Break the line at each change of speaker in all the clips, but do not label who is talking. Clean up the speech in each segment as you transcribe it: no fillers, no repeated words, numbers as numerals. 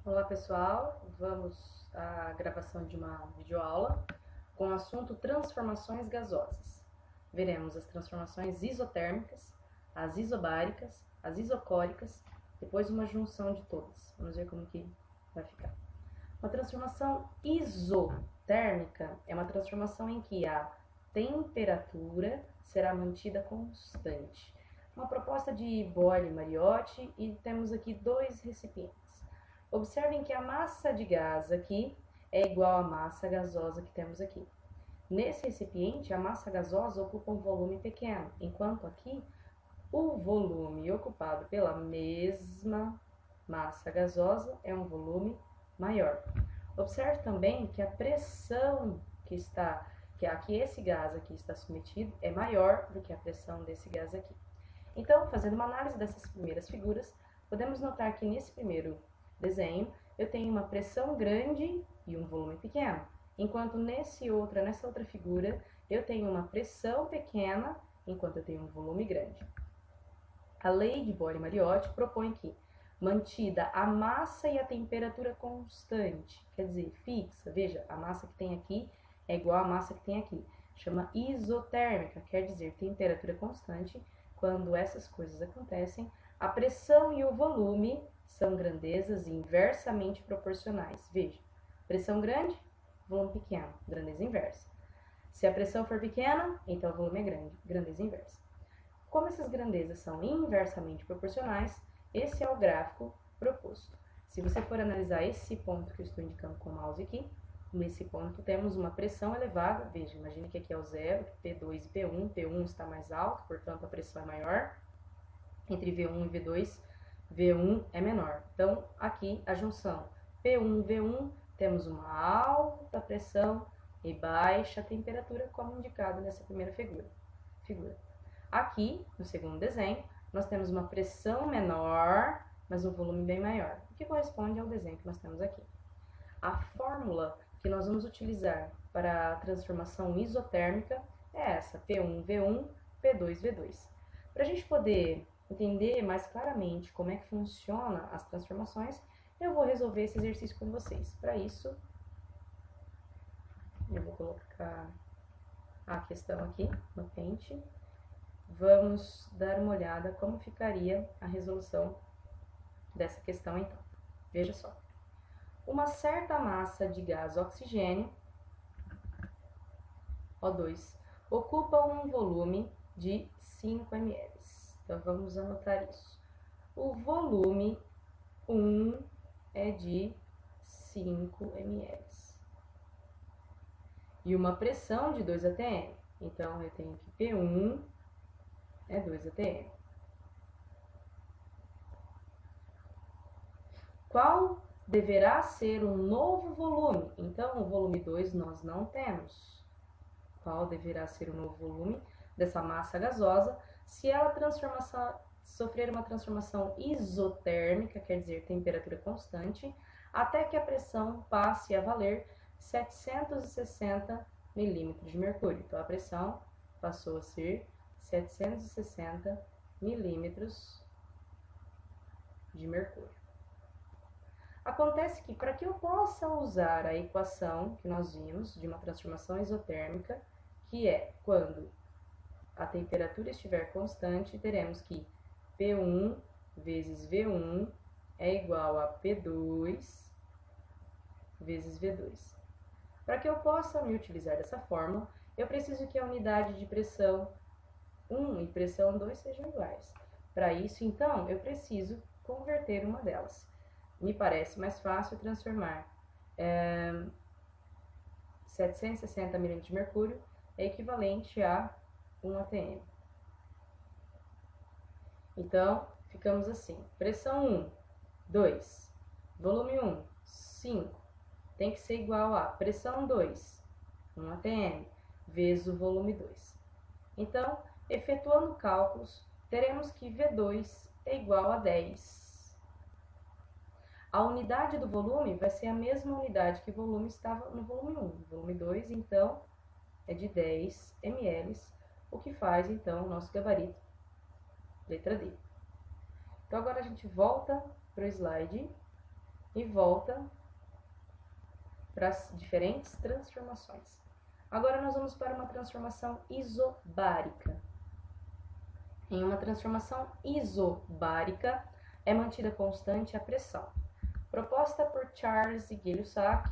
Olá pessoal, vamos à gravação de uma videoaula com o assunto transformações gasosas. Veremos as transformações isotérmicas, as isobáricas, as isocóricas, depois uma junção de todas. Vamos ver como que vai ficar. Uma transformação isotérmica é uma transformação em que a temperatura será mantida constante. Uma proposta de Boyle-Mariotti e temos aqui dois recipientes. Observem que a massa de gás aqui é igual à massa gasosa que temos aqui. Nesse recipiente, a massa gasosa ocupa um volume pequeno, enquanto aqui o volume ocupado pela mesma massa gasosa é um volume maior. Observe também que a pressão que esse gás aqui está submetido é maior do que a pressão desse gás aqui. Então, fazendo uma análise dessas primeiras figuras, podemos notar que nesse primeiro desenho eu tenho uma pressão grande e um volume pequeno, enquanto nessa outra figura eu tenho uma pressão pequena enquanto eu tenho um volume grande. A lei de Boyle-Mariotti propõe que, mantida a massa e a temperatura constante, quer dizer, fixa, veja, a massa que tem aqui é igual à massa que tem aqui, chama isotérmica, quer dizer, temperatura constante. Quando essas coisas acontecem, a pressão e o volume são grandezas inversamente proporcionais. Veja, pressão grande, volume pequeno, grandeza inversa. Se a pressão for pequena, então o volume é grande, grandeza inversa. Como essas grandezas são inversamente proporcionais, esse é o gráfico proposto. Se você for analisar esse ponto que eu estou indicando com o mouse aqui, nesse ponto temos uma pressão elevada. Veja, imagine que aqui é o zero, P2 e P1. P1 está mais alto, portanto a pressão é maior. Entre V1 e V2, V1 é menor. Então, aqui a junção P1 e V1, temos uma alta pressão e baixa temperatura, como indicado nessa primeira figura. Aqui, no segundo desenho, nós temos uma pressão menor, mas um volume bem maior, o que corresponde ao desenho que nós temos aqui. A fórmula que nós vamos utilizar para a transformação isotérmica é essa, P1V1, P2V2. Para a gente poder entender mais claramente como é que funciona as transformações, eu vou resolver esse exercício com vocês. Para isso, eu vou colocar a questão aqui no pente. Vamos dar uma olhada como ficaria a resolução dessa questão então. Veja só. Uma certa massa de gás oxigênio, O2, ocupa um volume de 5 ml. Então, vamos anotar isso. O volume 1 é de 5 ml. E uma pressão de 2 atm. Então, eu tenho que P1 é 2 atm. Qual deverá ser um novo volume? Então, o volume 2 nós não temos. Qual deverá ser o novo volume dessa massa gasosa se ela sofrer uma transformação isotérmica, quer dizer, temperatura constante, até que a pressão passe a valer 760 milímetros de mercúrio. Então, a pressão passou a ser 760 milímetros de mercúrio. Acontece que, para que eu possa usar a equação que nós vimos de uma transformação isotérmica, que é quando a temperatura estiver constante, teremos que P1 vezes V1 é igual a P2 vezes V2. Para que eu possa me utilizar dessa fórmula, eu preciso que a unidade de pressão 1 e pressão 2 sejam iguais. Para isso, então, eu preciso converter uma delas. Me parece mais fácil transformar 760 ml de mercúrio é equivalente a 1 atm. Então, ficamos assim. Pressão 1, 2. Volume 1, 5. Tem que ser igual a pressão 2, 1 atm, vezes o volume 2. Então, efetuando cálculos, teremos que V2 é igual a 10. A unidade do volume vai ser a mesma unidade que o volume estava no volume 1. O volume 2, então, é de 10 ml, o que faz, então, o nosso gabarito, letra D. Então, agora a gente volta para o slide e volta para as diferentes transformações. Agora nós vamos para uma transformação isobárica. Em uma transformação isobárica, é mantida constante a pressão. Proposta por Charles e Gay-Lussac,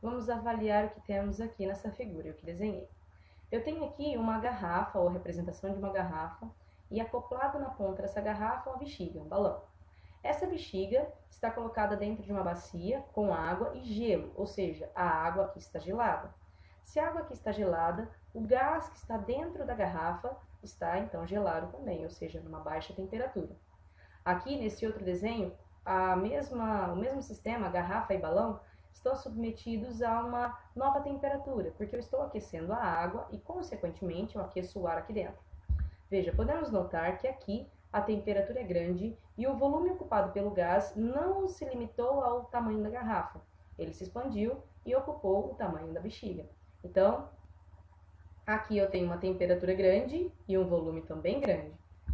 vamos avaliar o que temos aqui nessa figura, eu que desenhei. Eu tenho aqui uma garrafa, ou representação de uma garrafa, e acoplado na ponta dessa garrafa uma bexiga, um balão. Essa bexiga está colocada dentro de uma bacia com água e gelo, ou seja, a água aqui está gelada. Se a água aqui está gelada, o gás que está dentro da garrafa está então gelado também, ou seja, numa baixa temperatura. Aqui nesse outro desenho, o mesmo sistema, garrafa e balão, estão submetidos a uma nova temperatura, porque eu estou aquecendo a água e, consequentemente, eu aqueço o ar aqui dentro. Veja, podemos notar que aqui a temperatura é grande e o volume ocupado pelo gás não se limitou ao tamanho da garrafa. Ele se expandiu e ocupou o tamanho da bexiga. Então, aqui eu tenho uma temperatura grande e um volume também grande.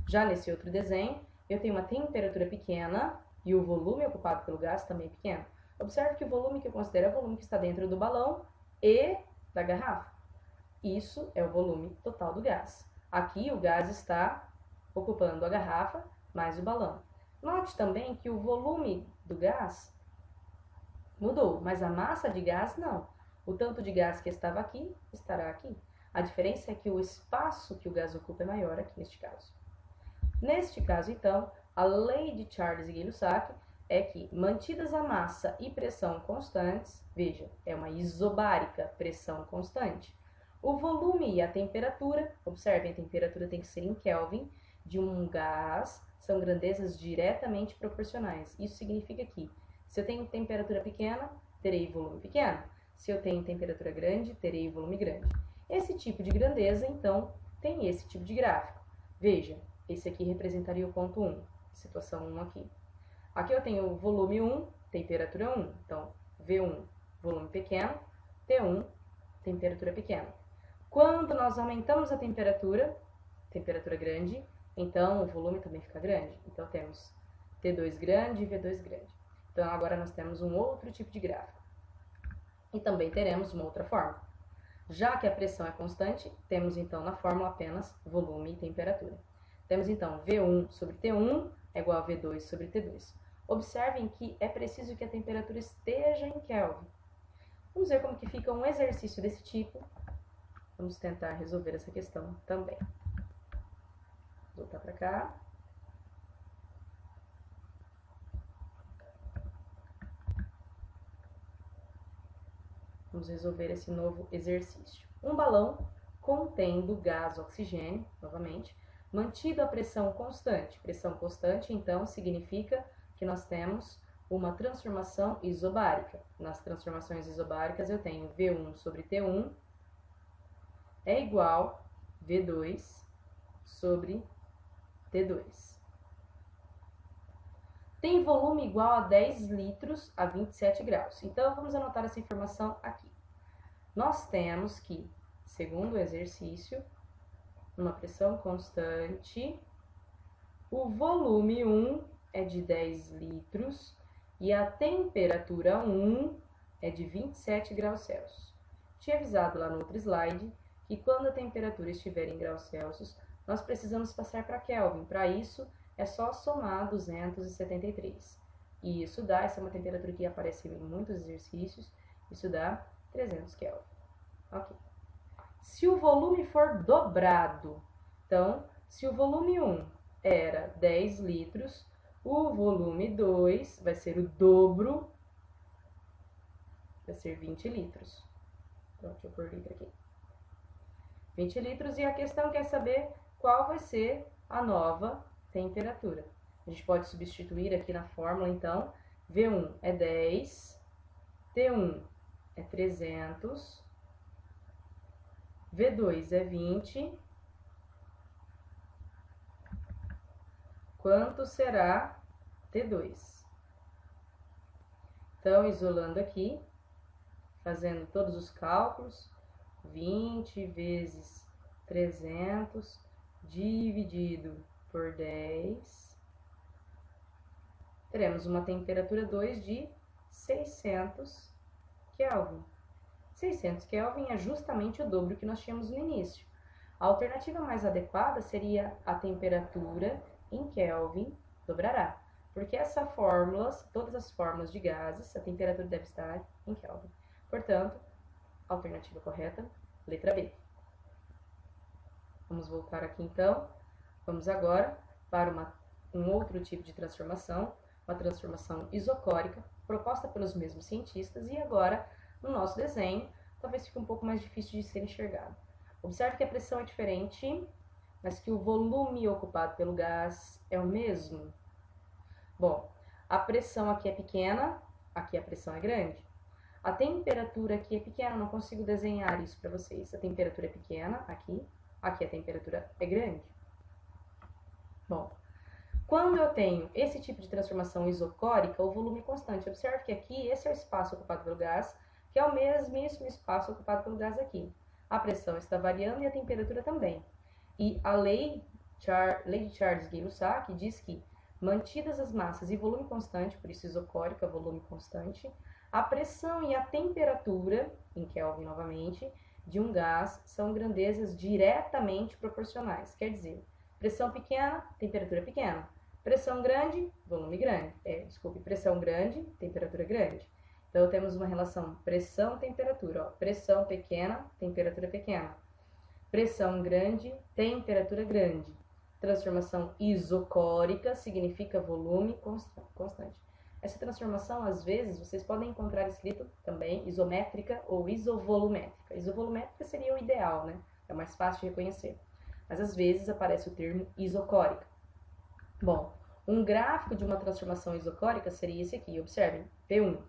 Já nesse outro desenho, eu tenho uma temperatura pequena e o volume ocupado pelo gás também pequeno. Observe que o volume que eu considero é o volume que está dentro do balão e da garrafa. Isso é o volume total do gás. Aqui o gás está ocupando a garrafa mais o balão. Note também que o volume do gás mudou, mas a massa de gás não. O tanto de gás que estava aqui, estará aqui. A diferença é que o espaço que o gás ocupa é maior aqui neste caso. Neste caso, então, a lei de Charles e Gay-Lussac é que, mantidas a massa e pressão constantes, veja, é uma isobárica, pressão constante, o volume e a temperatura, observem, a temperatura tem que ser em Kelvin, de um gás, são grandezas diretamente proporcionais. Isso significa que, se eu tenho temperatura pequena, terei volume pequeno. Se eu tenho temperatura grande, terei volume grande. Esse tipo de grandeza, então, tem esse tipo de gráfico. Veja, esse aqui representaria o ponto 1, situação 1 aqui. Aqui eu tenho volume 1, temperatura 1. Então, V1, volume pequeno, T1, temperatura pequena. Quando nós aumentamos a temperatura grande, então o volume também fica grande. Então, temos T2 grande e V2 grande. Então, agora nós temos um outro tipo de gráfico. E também teremos uma outra forma. Já que a pressão é constante, temos então na fórmula apenas volume e temperatura. Temos então V1 sobre T1 é igual a V2 sobre T2. Observem que é preciso que a temperatura esteja em Kelvin. Vamos ver como que fica um exercício desse tipo. Vamos tentar resolver essa questão também. Vou voltar para cá. Vamos resolver esse novo exercício. Um balão contendo gás oxigênio, novamente, mantido a pressão constante. Pressão constante, então, significa que nós temos uma transformação isobárica. Nas transformações isobáricas, eu tenho V1 sobre T1 é igual a V2 sobre T2. Tem volume igual a 10 litros a 27 graus. Então, vamos anotar essa informação aqui. Nós temos que, segundo o exercício, uma pressão constante, o volume 1 é de 10 litros e a temperatura 1 é de 27 graus Celsius. Tinha avisado lá no outro slide que quando a temperatura estiver em graus Celsius, nós precisamos passar para Kelvin. Para isso, é só somar 273. E isso dá, essa é uma temperatura que aparece em muitos exercícios, isso dá 300 Kelvin. Ok. Se o volume for dobrado, então, se o volume 1 era 10 litros, o volume 2 vai ser o dobro, vai ser 20 litros. Então, deixa eu pôr litro aqui. 20 litros, e a questão quer saber qual vai ser a nova temperatura. A gente pode substituir aqui na fórmula, então, V1 é 10, T1 é 300, V2 é 20. Quanto será T2? Então, isolando aqui, fazendo todos os cálculos, 20 vezes 300 dividido por 10, teremos uma temperatura 2 de 600 Kelvin. 600 Kelvin é justamente o dobro que nós tínhamos no início. A alternativa mais adequada seria a temperatura em Kelvin dobrará, porque essa fórmula, todas as fórmulas de gases, a temperatura deve estar em Kelvin. Portanto, alternativa correta, letra B. Vamos voltar aqui então. Vamos agora para um outro tipo de transformação, uma transformação isocórica, proposta pelos mesmos cientistas, e agora, no nosso desenho, talvez fique um pouco mais difícil de ser enxergado. Observe que a pressão é diferente, mas que o volume ocupado pelo gás é o mesmo. Bom, a pressão aqui é pequena, aqui a pressão é grande. A temperatura aqui é pequena, não consigo desenhar isso para vocês. A temperatura é pequena, aqui a temperatura é grande. Bom, quando eu tenho esse tipo de transformação isocórica, o volume é constante. Observe que aqui, esse é o espaço ocupado pelo gás, que é o mesmíssimo espaço ocupado pelo gás aqui. A pressão está variando e a temperatura também. E a lei de Charles Gay-Lussac diz que, mantidas as massas e volume constante, por isso isocórica, volume constante, a pressão e a temperatura, em Kelvin novamente, de um gás são grandezas diretamente proporcionais. Quer dizer, pressão pequena, temperatura pequena. Pressão grande, volume grande. Pressão grande, temperatura grande. Então, temos uma relação pressão-temperatura. Pressão pequena, temperatura pequena. Pressão grande, temperatura grande. Transformação isocórica significa volume constante. Essa transformação, às vezes, vocês podem encontrar escrito também isométrica ou isovolumétrica. Isovolumétrica seria o ideal, né? É mais fácil de reconhecer. Mas, às vezes, aparece o termo isocórica. Bom, um gráfico de uma transformação isocórica seria esse aqui. Observem, P1.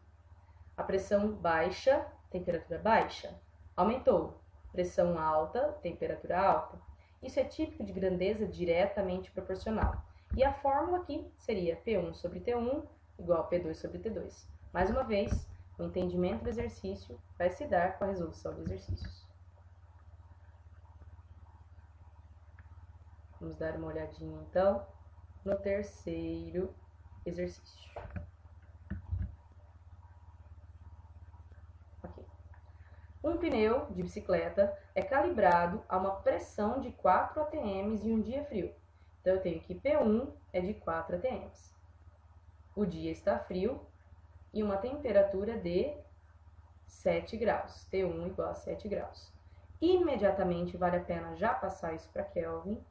A pressão baixa, temperatura baixa. Aumentou. Pressão alta, temperatura alta. Isso é típico de grandeza diretamente proporcional. E a fórmula aqui seria P1 sobre T1 igual a P2 sobre T2. Mais uma vez, o entendimento do exercício vai se dar com a resolução de exercícios. Vamos dar uma olhadinha, então, no terceiro exercício. Ok. Um pneu de bicicleta é calibrado a uma pressão de 4 atm em um dia frio. Então, eu tenho que P1 é de 4 atm. O dia está frio e uma temperatura de 7 graus. T1 igual a 7 graus. Imediatamente vale a pena já passar isso para Kelvin.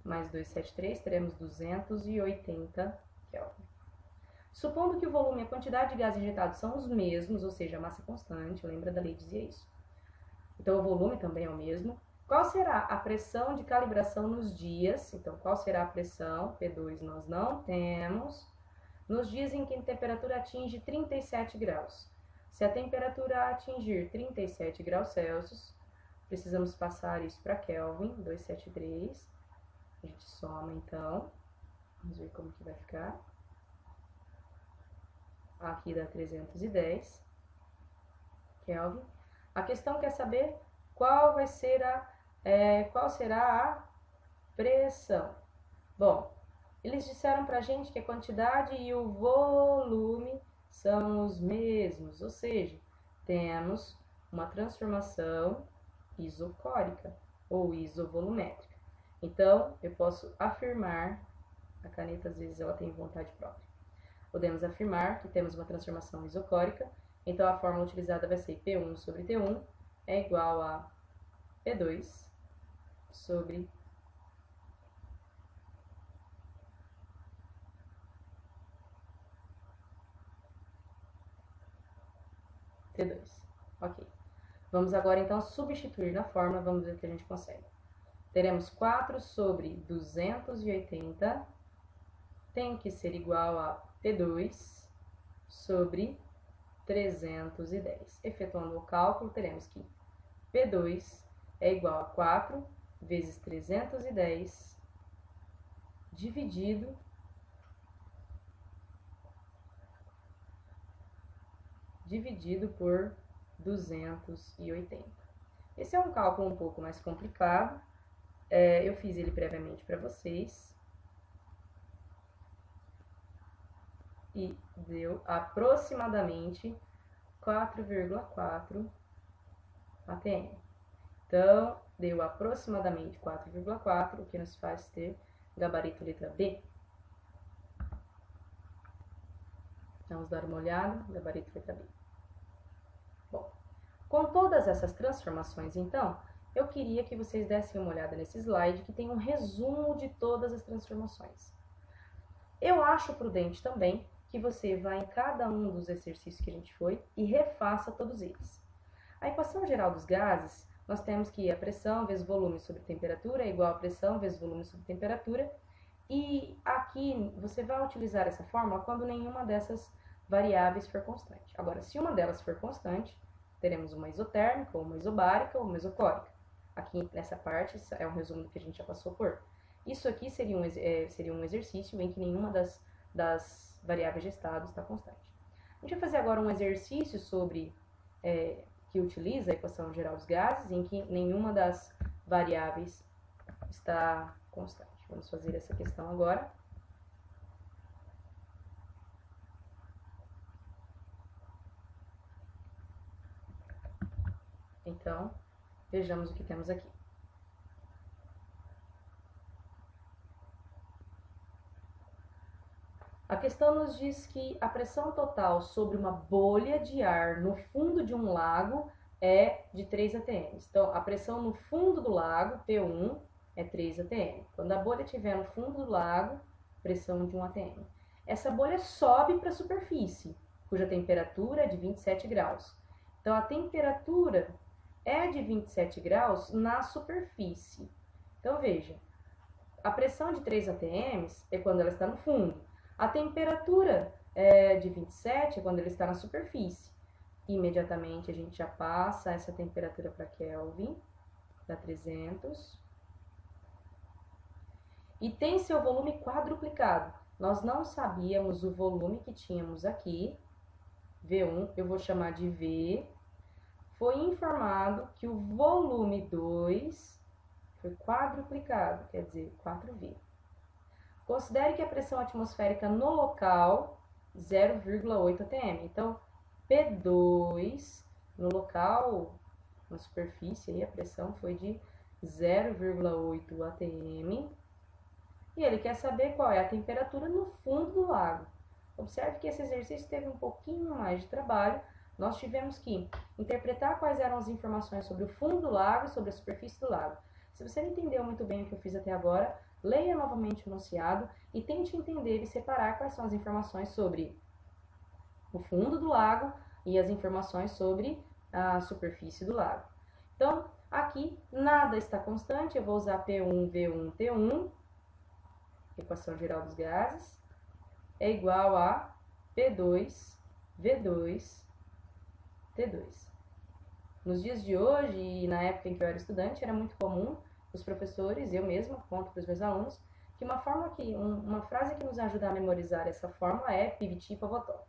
Mais 273, teremos 280 Kelvin. Supondo que o volume e a quantidade de gás injetado são os mesmos, ou seja, a massa constante, lembra da lei dizia isso. Então, o volume também é o mesmo. Qual será a pressão de calibração nos dias? Então, qual será a pressão? P2 nós não temos. Nos dias em que a temperatura atinge 37 graus. Se a temperatura atingir 37 graus Celsius, precisamos passar isso para Kelvin, 273. A gente soma, então. Vamos ver como que vai ficar. Aqui dá 310 Kelvin. A questão quer saber qual será a pressão. Bom, eles disseram pra gente que a quantidade e o volume são os mesmos, ou seja, temos uma transformação isocórica ou isovolumétrica. Então, eu posso afirmar, a caneta às vezes ela tem vontade própria. Podemos afirmar que temos uma transformação isocórica, então a fórmula utilizada vai ser P1 sobre T1 é igual a P2 sobre T2. Ok. Vamos agora, então, substituir na fórmula, vamos ver o que a gente consegue. Teremos 4 sobre 280 tem que ser igual a P2 sobre 310. Efetuando o cálculo, teremos que P2 é igual a 4 vezes 310 dividido por 280. Esse é um cálculo um pouco mais complicado. Eu fiz ele previamente para vocês. e deu aproximadamente 4,4 atm. Então, deu aproximadamente 4,4, o que nos faz ter gabarito letra B. Vamos dar uma olhada, gabarito letra B. Bom, com todas essas transformações, então, eu queria que vocês dessem uma olhada nesse slide que tem um resumo de todas as transformações. Eu acho prudente também que você vá em cada um dos exercícios que a gente foi e refaça todos eles. A equação geral dos gases, nós temos que a pressão vezes volume sobre temperatura é igual a pressão vezes volume sobre temperatura. E aqui você vai utilizar essa fórmula quando nenhuma dessas variáveis for constante. Agora, se uma delas for constante, teremos uma isotérmica, ou uma isobárica, ou uma isocórica. Aqui nessa parte é um resumo do que a gente já passou por. Isso aqui seria um exercício em que nenhuma das variáveis de estado está constante. A gente vai fazer agora um exercício sobre que utiliza a equação geral dos gases, em que nenhuma das variáveis está constante. Vamos fazer essa questão agora. Então, vejamos o que temos aqui. A questão nos diz que a pressão total sobre uma bolha de ar no fundo de um lago é de 3 atm. Então, a pressão no fundo do lago, P1, é 3 atm. Quando a bolha estiver no fundo do lago, pressão de 1 atm. Essa bolha sobe para a superfície, cuja temperatura é de 27 graus. Então, a temperatura é de 27 graus na superfície. Então, veja, a pressão de 3 atm é quando ela está no fundo. A temperatura de 27 é quando ele está na superfície. Imediatamente a gente já passa essa temperatura para Kelvin, dá 300. E tem seu volume quadruplicado. Nós não sabíamos o volume que tínhamos aqui, V1, eu vou chamar de V. Foi informado que o volume 2 foi quadruplicado, quer dizer, 4V. Considere que a pressão atmosférica no local, 0,8 atm. Então, P2, no local, na superfície, aí, a pressão foi de 0,8 atm. E ele quer saber qual é a temperatura no fundo do lago. Observe que esse exercício teve um pouquinho mais de trabalho. Nós tivemos que interpretar quais eram as informações sobre o fundo do lago e sobre a superfície do lago. Se você não entendeu muito bem o que eu fiz até agora, leia novamente o enunciado e tente entender e separar quais são as informações sobre o fundo do lago e as informações sobre a superfície do lago. Então, aqui nada está constante, eu vou usar P1, V1, T1, equação geral dos gases, é igual a P2, V2, T2. Nos dias de hoje e na época em que eu era estudante, era muito comum os professores, eu mesma, conto para os meus alunos, que uma frase que nos ajuda a memorizar essa fórmula é Piviti-Pavotó.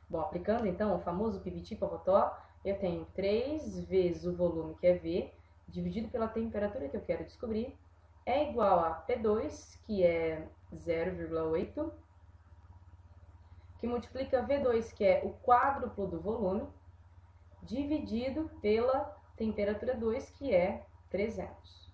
Bom, aplicando então o famoso Piviti-Pavotó, eu tenho 3 vezes o volume, que é V, dividido pela temperatura que eu quero descobrir, é igual a P2, que é 0,8, que multiplica V2, que é o quádruplo do volume, dividido pela temperatura 2, que é 300.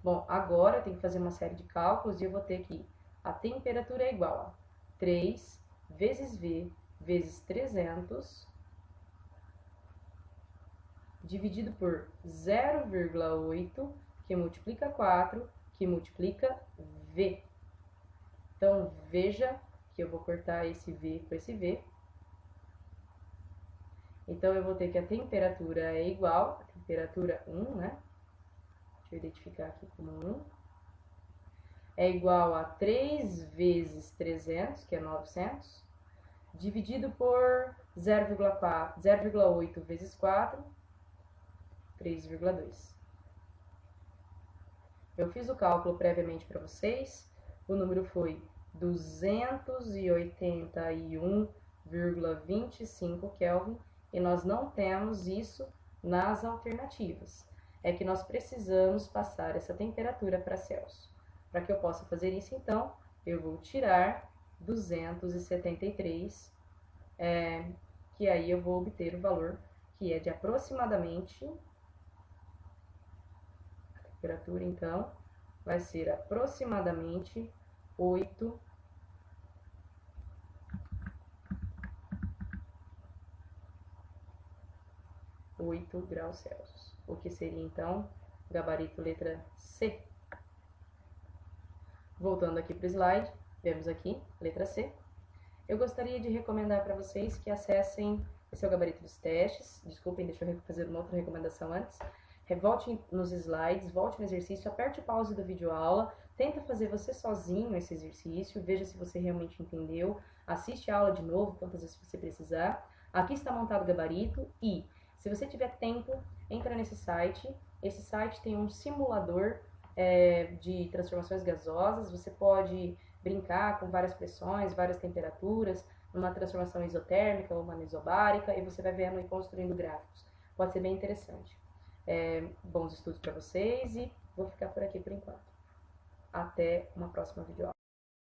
Bom, agora eu tenho que fazer uma série de cálculos e eu vou ter que a temperatura é igual a 3 vezes V vezes 300 dividido por 0,8, que multiplica 4, que multiplica V. Então, veja que eu vou cortar esse V com esse V. Então, eu vou ter que a temperatura é igual, a temperatura 1, né? Deixa eu identificar aqui como 1. É igual a 3 vezes 300, que é 900, dividido por 0,8 vezes 4, 3,2. Eu fiz o cálculo previamente para vocês, o número foi 281,25 Kelvin, e nós não temos isso nas alternativas. É que nós precisamos passar essa temperatura para Celsius. Para que eu possa fazer isso, então, eu vou tirar 273, que aí eu vou obter o valor que é de aproximadamente, a temperatura então vai ser aproximadamente 8 graus Celsius, o que seria então gabarito letra C. Voltando aqui para o slide, vemos aqui, letra C. Eu gostaria de recomendar para vocês que acessem, esse é o gabarito dos testes, desculpem, deixa eu fazer uma outra recomendação antes. Volte nos slides, volte no exercício, aperte o pause da videoaula, tenta fazer você sozinho esse exercício, veja se você realmente entendeu, assiste a aula de novo, quantas vezes você precisar. Aqui está montado o gabarito e, se você tiver tempo, entra nesse site. Esse site tem um simulador de transformações gasosas, você pode brincar com várias pressões, várias temperaturas, numa transformação isotérmica ou uma isobárica, e você vai vendo e construindo gráficos. Pode ser bem interessante. Bons estudos para vocês e vou ficar por aqui por enquanto. Até uma próxima videoaula.